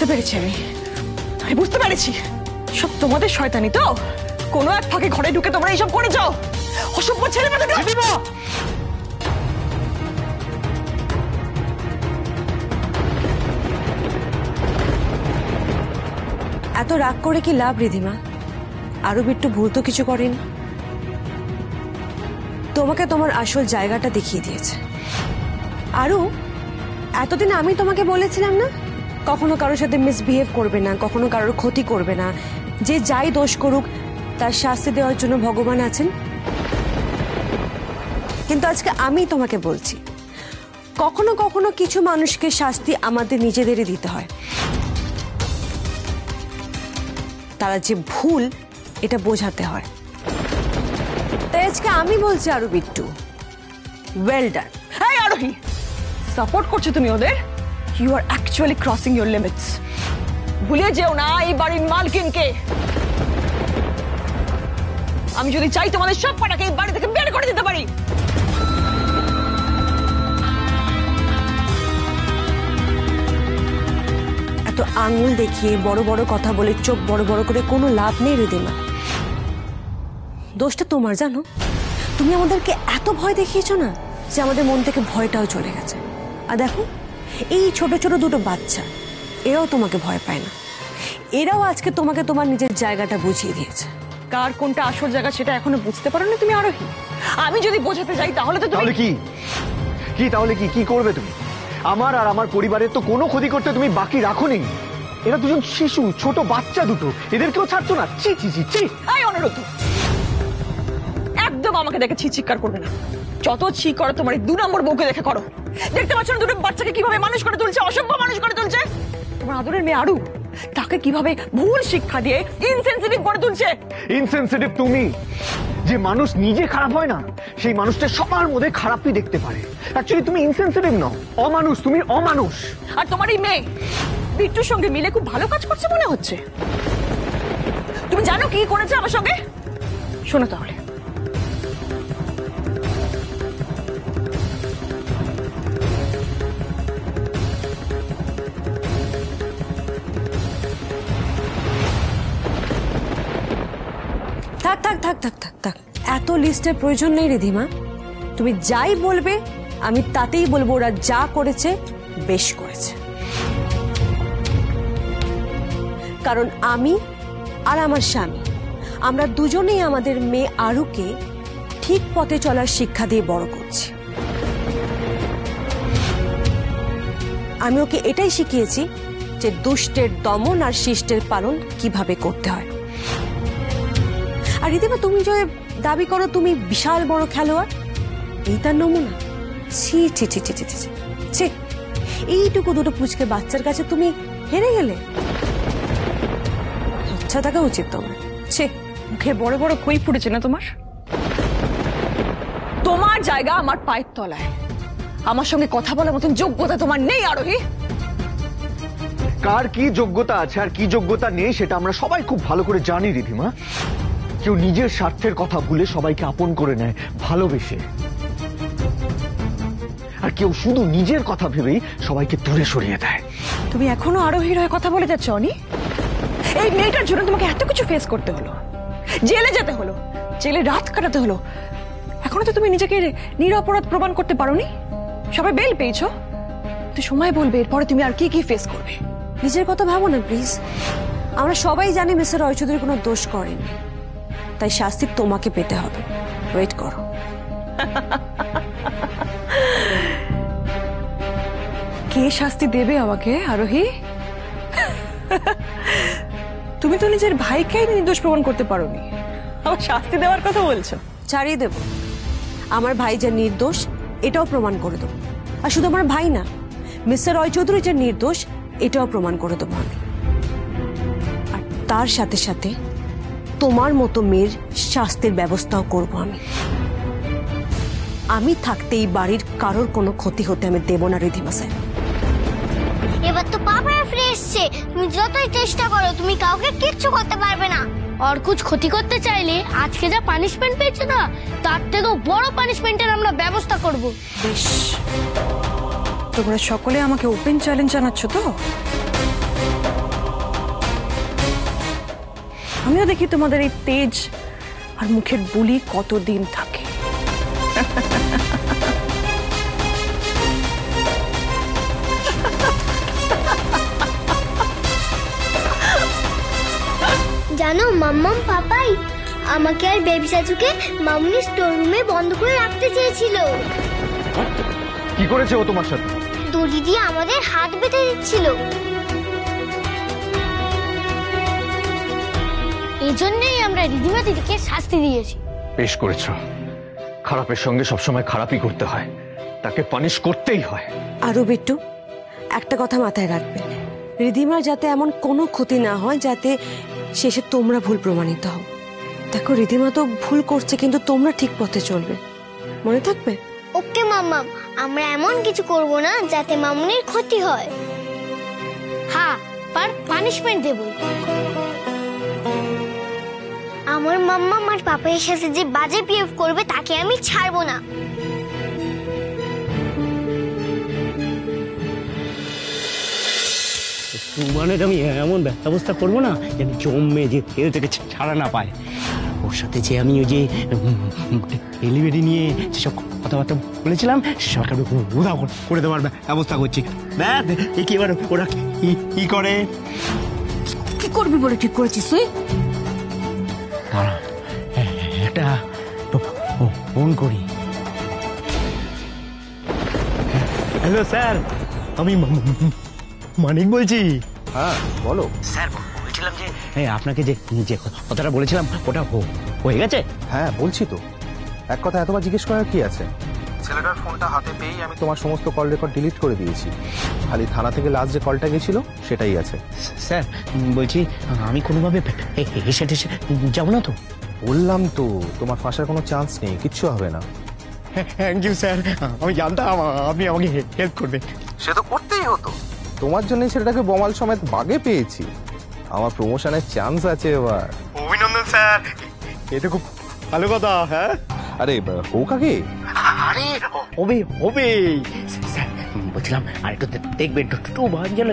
বুঝতে পেরেছি, আমি বুঝতে পেরেছি সব তোমাদের শয়তানি। তো কোনো এক ফাঁকে ঘরে ঢুকে তোমরা এইসব করে যাও, অসভ্য ছেলে মেয়েদের। এত রাগ করে কি লাভ রিধিমা? আরো একটু ভুল তো কিছু করেন। তোমাকে তোমার আসল জায়গাটা দেখিয়ে দিয়েছে। আরো এতদিন আমি তোমাকে বলেছিলাম না কখনো কারোর সাথে মিসবিহেভ করবে না, কখনো কারোর ক্ষতি করবে না, যে যাই দোষ করুক তার শাস্তি দেওয়ার জন্য ভগবান আছেন। কিন্তু আজকে আমি তোমাকে বলছি কখনো কখনো কিছু মানুষকে শাস্তি আমাদের নিজেদেরই দিতে হয়। তারা যে ভুল এটা বোঝাতে হয়। তাই আজকে আমি বলছি আরো বিট্টু, ওয়েল ডান। এই আরোহী, সাপোর্ট করছো তুমি ওদের। You are actually crossing your limits. ভুলে যেও না এই বাড়ির মালকিনকে। আমি যদি চাই তোমাদের সব কটাকে এই বাড়ি থেকে বের করে দিতে পারি। এত আঙুল দেখিয়ে বড় বড় কথা বলে চোখ বড় বড় করে কোনো লাভ নেই রিধিমা। দোষটা তোমার, জানো? তুমি আমাদেরকে এত ভয় দেখিয়েছো না যে আমাদের মন থেকে ভয়টাও চলে গেছে। আর দেখো এই ছোট ছোট দুটো বাচ্চা, এরাও তোমাকে ভয় পায় না। এরাও আজকে তোমাকে তোমার নিজের জায়গাটা বুঝিয়ে দিয়েছে। কার কোনটা আসল জায়গা সেটা এখনো বুঝতে পারো না তুমি আরোহী। আমি যদি বোঝাতে যাই তাহলে তো তাহলে কি করবে তুমি? আমার আর আমার পরিবারের তো কোনো ক্ষতি করতে তুমি বাকি রাখোনি। এরা দুজন শিশু, ছোট বাচ্চা দুটো, এদেরকেও ছাড়ছো না। ছি ছি ছি ছি। এই অনুরোধ, একদম আমাকে দেখে ছি চিৎকার করবে না। যত ছি করো তোমার এই 2 নম্বর বউকে দেখে করো। দেখতে পাচ্ছ না দুটো বাচ্চাকে কিভাবে মানুষ করে তুলছে, অসভ্য মানুষ করে তুলছে। তোমার আদরের মেয়ে আরু, তাকে কিভাবে ভুল শিক্ষা দিয়ে ইনসেনসিটিভ করে তুলছে। ইনসেনসিটিভ তুমি। যে মানুষ নিজে খারাপ হয় না সেই মানুষটা সবার মধ্যে খারাপই দেখতে পারে। অ্যাকচুয়ালি তুমি ইনসেনসিটিভ নও, অমানুষ। তুমি অমানুষ। আর তোমার এই মেয়ে বিট্টুর সঙ্গে মিলে খুব ভালো কাজ করছে মনে হচ্ছে। তুমি জানো কি করেছে আমার সঙ্গে? শোনো তাহলে। থাক থাক থাক থাক থাক থাক, এত লিস্টের প্রয়োজন নেই রিধিমা। তুমি যাই বলবে আমি তাতেই বলবো ওরা যা করেছে বেশ করেছে। কারণ আমি আর আমার স্বামী, আমরা দুজনেই আমাদের মেয়ে আরুকে ঠিক পথে চলার শিক্ষা দিয়ে বড় করছি। আমি ওকে এটাই শিখিয়েছি যে দুষ্টের দমন আর শিষ্টের পালন কিভাবে করতে হয়। আর রিধিমা, তুমি যে দাবি করো তুমি বিশাল বড় খেলোয়াড়, এই তার নমুনা? ছি ছি ছি ছি ছি ছি ছি। এইটুকু দুটো পুচকে বাচ্চার কাছে তুমি হেরে গেলে? লজ্জা থাকা উচিত তোমার। ছি, মুখে বড় বড় কই ফুটেছে না তোমার? তোমার জায়গা আমার পায়ের তলায়। আমার সঙ্গে কথা বলার মতন যোগ্যতা তোমার নেই আরোহী। কার কি যোগ্যতা আছে আর কি যোগ্যতা নেই সেটা আমরা সবাই খুব ভালো করে জানি রিধিমা। কেউ নিজের স্বার্থের কথা ভুলে সবাইকে আপন করে নেয় ভালোবেসে, আর কেউ শুধু নিজের কথা ভেবেই সবাইকে দূরে সরিয়ে দেয়। তুমি এখনো আরোহীর হয়ে কথা বলে যাচ্ছ অনি? এই মেয়েটার জন্য তোমাকে এত কিছু ফেস করতে হলো, জেলে যেতে হলো, জেলে রাত কাটাতে হলো। এখনো তো তুমি নিজেকে নিরপরাধ প্রমাণ করতে পারোনি। সবাই বেল পেয়েছো, তো সময় বলবে এরপরে তুমি আর কি কি ফেস করবে। নিজের কথা ভাবো না প্লিজ। আমরা সবাই জানি মিস্টার রয়চৌধুরী কোনো দোষ করেনি, তাই শাস্তি তোমাকে পেতে হবে। ওয়েট করো। কে শাস্তি দেবে আমাকে আরোহী? তুমি তো নিজের ভাইকে নির্দোষ প্রমাণ করতে পারোনি, আমার শাস্তি দেওয়ার কথা বলছো? ছাড়িয়ে দেব। আমার ভাই যে নির্দোষ এটাও প্রমাণ করে দেবো। আর শুধু আমার ভাই না, মিস্টার রয়চৌধুরী যে নির্দোষ এটাও প্রমাণ করে দেবো আমি। আর তার সাথে সাথে তোমার মতো মেয়ের শাস্তির ব্যবস্থাও করব আমি। আমি থাকতে এই বাড়ির কারোর কোনো ক্ষতি হতে আমি দেব না রিধিমা স্যার। এবার তো পাপা ফিরে এসছে। তুমি যতই চেষ্টা করো তুমি কাউকে কিচ্ছু করতে পারবে না। আর কুছ ক্ষতি করতে চাইলে আজকে যা পানিশমেন্ট পেয়েছো না, তার থেকেও বড় পানিশমেন্টের আমরা ব্যবস্থা করব। বেশ, তোমরা সকলে আমাকে ওপেন চ্যালেঞ্জ জানাচ্ছ তো? আমিও দেখি তোমাদের এই তেজ আর মুখের বুলি কতদিন থাকে। জানো মাম্মাম পাপাই আমাকে আর বেবি সাজুকে মামুনি স্টোর রুমে বন্ধ করে রাখতে চেয়েছিল। কি করেছে ও তোমার সাথে? দড়ি দিয়ে আমাদের হাত বেঁধে দিচ্ছিল। এই জন্যই আমরা রিধিমা দিদিকে শাস্তি দিয়েছি। বেশ করেছো। খারাপের সঙ্গে সবসময় খারাপই করতে হয়, তাকে পানিশ করতেই হয়। আরো বিট্টু, একটা কথা মাথায় রাখবে, রিধিমার যাতে এমন কোনো ক্ষতি না হয় যাতে শেষে তোমরা ভুল প্রমাণিত হও। দেখো রিধিমা তো ভুল করছে, কিন্তু তোমরা ঠিক পথে চলবে, মনে থাকবে? ওকে মাম্মাম, আমরা এমন কিছু করব না যাতে মামুনির ক্ষতি হয়। হ্যাঁ, पर পানিশমেন্ট দেব। আমার মাম্মা আর পাপায়ের সাথে যে বাজে বিহেভ করবে তাকে আমি ছাড়বো না। মানে আমি এমন ব্যবস্থা করবো না যেন জমে যে তেল থেকে ছাড়া না পায়। ওর সাথে যে আমি ওই যে ডেলিভারি নিয়ে যেসব কথাবার্তা বলেছিলাম সেসব উধাও করে দেওয়ার ব্যবস্থা করছি। কি এবার ওরা কি করে? কি করবি বলে ঠিক করেছিস তুই? একটা ফোন করি। হ্যালো স্যার, আমি মানিক বলছি। হ্যাঁ বলো। স্যার বলছিলাম যে আপনাকে যে যে কথাটা বলেছিলাম ওটা হয়ে গেছে? হ্যাঁ বলছি তো, এক কথা এতবার জিজ্ঞেস করার কি আছে? ছেলেটার ফোনটা হাতে পেয়েই আমি তোমার সমস্ত কল রেকর্ড ডিলিট করে দিয়েছি। খালি থানা থেকে লাস্ট যে কলটা গেছিল সেটাই আছে। স্যার বলছি আমি কোনোভাবে হেসে টেসে যাবো না তো? বললাম তো তোমার ফাঁসার কোনো চান্স নেই, কিচ্ছু হবে না। থ্যাংক ইউ স্যার, আমি জানতাম আপনি আমাকে হেল্প করবেন। সে তো করতেই হতো, তোমার জন্যই ছেলেটাকে বমাল সমেত বাগে পেয়েছি। আমার প্রমোশনের চান্স আছে এবার। অভিনন্দন স্যার, এটা খুব ভালো কথা। হ্যাঁ আরে হোক আগে। আরে হবে হবে স্যার, বলছিলাম আর একটু দেখবেন একটু ভান যেন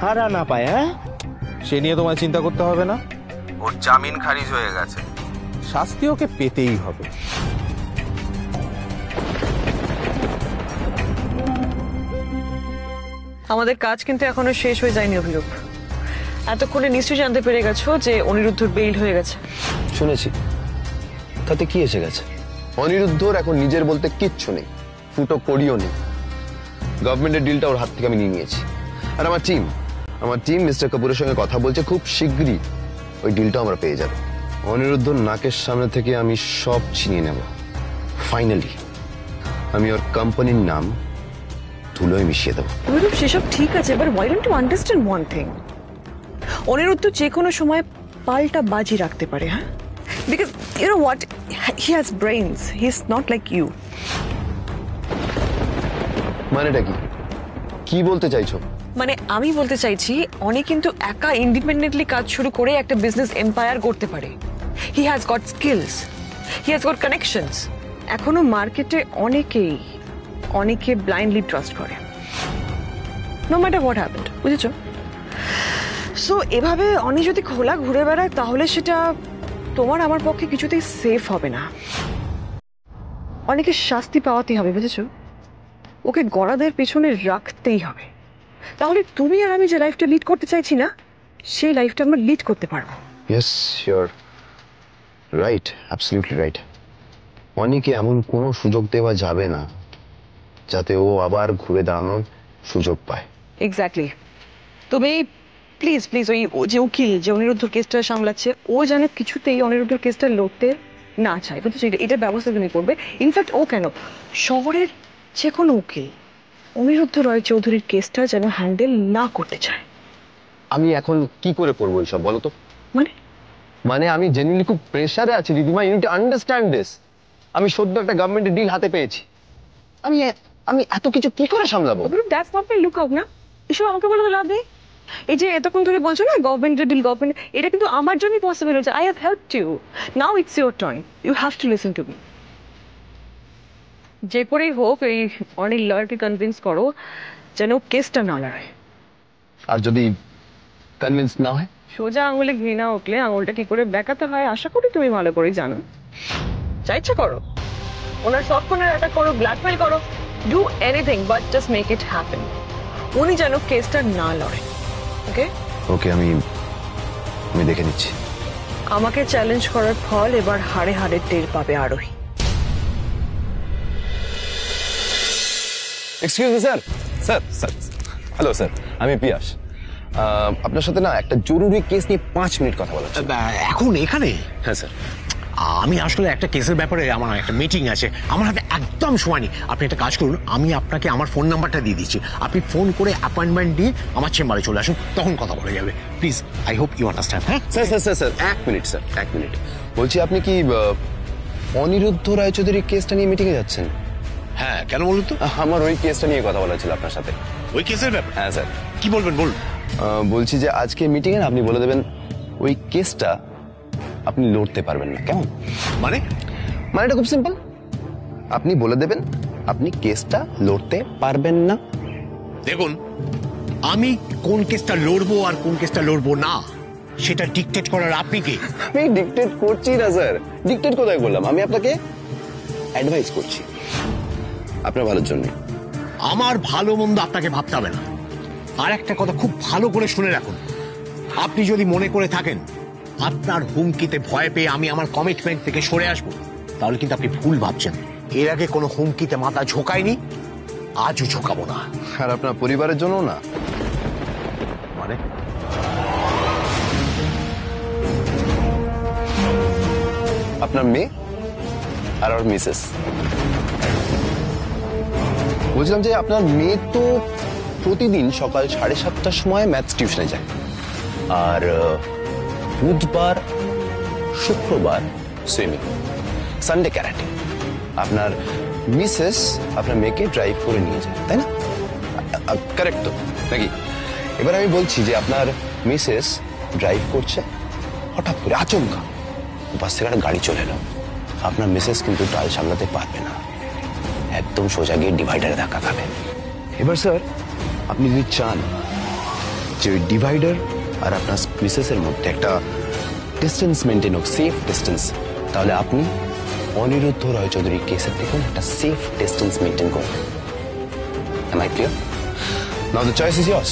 হারা না পায়। হ্যাঁ সে নিয়ে তোমায় চিন্তা করতে হবে না, ওর জামিন খারিজ হয়ে গেছে, শাস্তি ওকে পেতেই হবে। আমাদের কাজ কিন্তু এখনো শেষ হয়ে যায়নি অভিরূপ। এতক্ষণে নিশ্চয়ই জানতে পেরে গেছো যে অনিরুদ্ধর বেইল হয়ে গেছে। শুনেছি, তাতে কি এসে গেছে? অনিরুদ্ধর এখন নিজের বলতে কিচ্ছু নেই, ফুটো করিও নেই। গভর্নমেন্টের ডিলটা ওর হাত থেকে আমি নিয়ে নিয়েছি। আর আমার টিম মিস্টার কাপুরের সঙ্গে কথা বলছে, খুব শিগগিরই ওই ডিলটা আমরা পেয়ে যাব। অনিরুদ্ধর নাকের সামনে থেকে আমি সব ছিনিয়ে নেব। ফাইনালি আমি ওর কোম্পানির নাম ধুলোয় মিশিয়ে দেবো। অভিরূপ সেসব ঠিক আছে, but why don't you understand one thing? Aniruddha যে কোনো সময় পাল্টা বাজি রাখতে পারে। হ্যাঁ, because you know what, he has brains, he is not like you. মানেটা কি? কি বলতে চাইছো? মানে আমি বলতে চাইছি অনেক কিন্তু একা ইন্ডিপেন্ডেন্টলি কাজ শুরু করে একটা বিজনেস এম্পায়ার করতে পারে। He has got skills, he has got connections. এখনো মার্কেটে অনেকে ব্লাইন্ডলি ট্রাস্ট করে, নো ম্যাটার হোয়াট হ্যাপেন্ড, বুঝেছো? সো এভাবে অনি যদি খোলা ঘুরে বেড়ায় তাহলে সেটা তোমার আমার পক্ষে কিছুতেই সেফ হবে না। অনেকে শাস্তি পাওয়াতেই হবে, বুঝেছো? ওকে গড়াদের পেছনে রাখতেই হবে, তাহলে তুমি আর আমি যে লাইফটা লিড করতে চাইছি না সেই লাইফটা আমরা লিড করতে পারবো। Yes, your right, absolutely right. অনেকে এমন কোনো সুযোগ দেওয়া যাবে না যাতে ও আবার ঘুরে দাঁড়ানোর সুযোগ পায়। এক্স্যাক্টলি। তুমি প্লিজ ওই যে উকিল যে অনিরুদ্ধর কেসটা সামলাচ্ছে ও জানে কিছুতেই অনিরুদ্ধর কেসটা লড়তে না চায়, বুঝেছো? এটার ব্যবস্থা তুমি করবে। ইনফ্যাক্ট ও কেন, শহরের যে কোনো উকিল অনিরুদ্ধ রয় চৌধুরীর কেসটা যেন হ্যান্ডেল না করতে চায়। আমি এখন কি করে করবো এইসব বলো তো? মানে আমি জেনুইনলি খুব প্রেসারে আছি দিদিমা, you need to understand this. আমি সদ্য একটা গভর্নমেন্টের ডিল হাতে পেয়েছি, আমি এত কিছু কি করে সামলাবো? That's not my look out না, এসব আমাকে বলে লাভ নেই। এই যে এতক্ষণ ধরে বলছো না গভর্নমেন্টের ডিল, এটা কিন্তু আমার জন্যই পসিবল হচ্ছে। I have helped you, now it's your turn, you have to listen to me. যে করেই হোক এই অনেক লয়ারকে কনভিন্স করো যেন কেসটা না লড়ায়। আর যদি কনভিন্স না হয়? সোজা আঙুলে ঘৃণা উঠলে আঙুলটা কি করে বেঁকাতে হয় আশা করি তুমি ভালো করেই জানো। যা ইচ্ছা করো, ওনার সক্ষণের অ্যাটাক করো, ব্ল্যাকমেল করো, do anything but just make it happen. উনি যেন কেসটা না লড়ে। ওকে, ওকে, আমি দেখে নিচ্ছি। আমাকে চ্যালেঞ্জ করার ফল এবার হাড়ে হাড়ে টের পাবে আরোহী। Excuse me sir. Sir sir hello sir, আমি পিয়াস। আপনার সাথে না একটা জরুরি কেস নিয়ে 5 মিনিট কথা বলার ছিল। এখন এখানে? হ্যাঁ স্যার। আমি আসলে একটা কেসের ব্যাপারে আমার একটা মিটিং আছে, আমার হাতে একদম সময় নেই। আপনি একটা কাজ করুন, আমি আপনাকে আমার ফোন নাম্বারটা দিয়ে দিচ্ছি, আপনি ফোন করে অ্যাপয়েন্টমেন্ট দিয়ে আমার চেম্বারে চলে আসুন, তখন কথা বলা যাবে। Please, I hope you understand. হ্যাঁ sir sir sir sir 1 minute sir, 1 minute. বলছি আপনি কি অনিরুদ্ধ রায়চৌধুরীর কেসটা নিয়ে মিটিংয়ে যাচ্ছেন? হ্যাঁ, কেন বলুন তো? আমার ওই কেসটা নিয়ে কথা বলা ছিল আপনার সাথে। ওই কেসের ব্যাপার? হ্যাঁ স্যার। কি বলবেন বলুন। বলছি যে আজকে মিটিংয়ে আপনি বলে দেবেন ওই কেসটা আপনি লড়তে পারবেন না, কেমন? মানেটা খুব সিম্পল, আপনি বলে দেবেন আপনি কেসটা লড়তে পারবেন না। দেখুন, আমি কোন কেসটা লড়বো আর কোন কেসটা লড়বো না সেটা ডিকটেট করার আপনি কে? আমি ডিকটেট করছি না স্যার, ডিকটেট কোথায় করলাম? আমি আপনাকে অ্যাডভাইস করছি আপনার ভালোর জন্য। আমার ভালো মন্দ আপনাকে ভাবতে হবে না। আর একটা কথা খুব ভালো করে শুনে রাখুন, আপনি যদি মনে করে থাকেন আপনার হুমকিতে ভয় পেয়ে আমি আমার কমিটমেন্ট থেকে সরে আসবো, তাহলে কিন্তু আপনি ভুল ভাবছেন। এর আগে কোনো হুমকিতে মাথা ঝোঁকায়নি, আজও ঝোঁকাবো না। আর আপনার পরিবারের জন্য না। মানে আপনার মেয়ে আর ওর মিসেস। বলছিলাম যে আপনার মেয়ে তো প্রতিদিন সকাল 7:30টার সময় ম্যাথস টিউশনে যায়, আর বুধবার শুক্রবার সুইমিং, সানডে ক্যারাটে। আপনার মিসেস আপনার মেয়েকে ড্রাইভ করে নিয়ে যায়, তাই না? কারেক্ট তো নাকি? এবার আমি বলছি যে আপনার মিসেস ড্রাইভ করছে, হঠাৎ করে আচমকা পাশ থেকে একটা গাড়ি চলে এলো। আপনার মিসেস কিন্তু ডাল সামলাতে পারবে না, একদম সোজা গিয়ে ডিভাইডারে ধাক্কা খাবে। এবার স্যার আপনি যদি চান যে ওই ডিভাইডার আর আপনার মিসেসের মধ্যে একটা ডিস্টেন্স মেনটেন হোক, সেফ ডিস্টেন্স, তাহলে আপনি অনিরুদ্ধ রায়চৌধুরী কেসের দেখুন একটা সেফ ডিস্টেন্স মেনটেন করবেন। Am I clear? Now the choice is yours.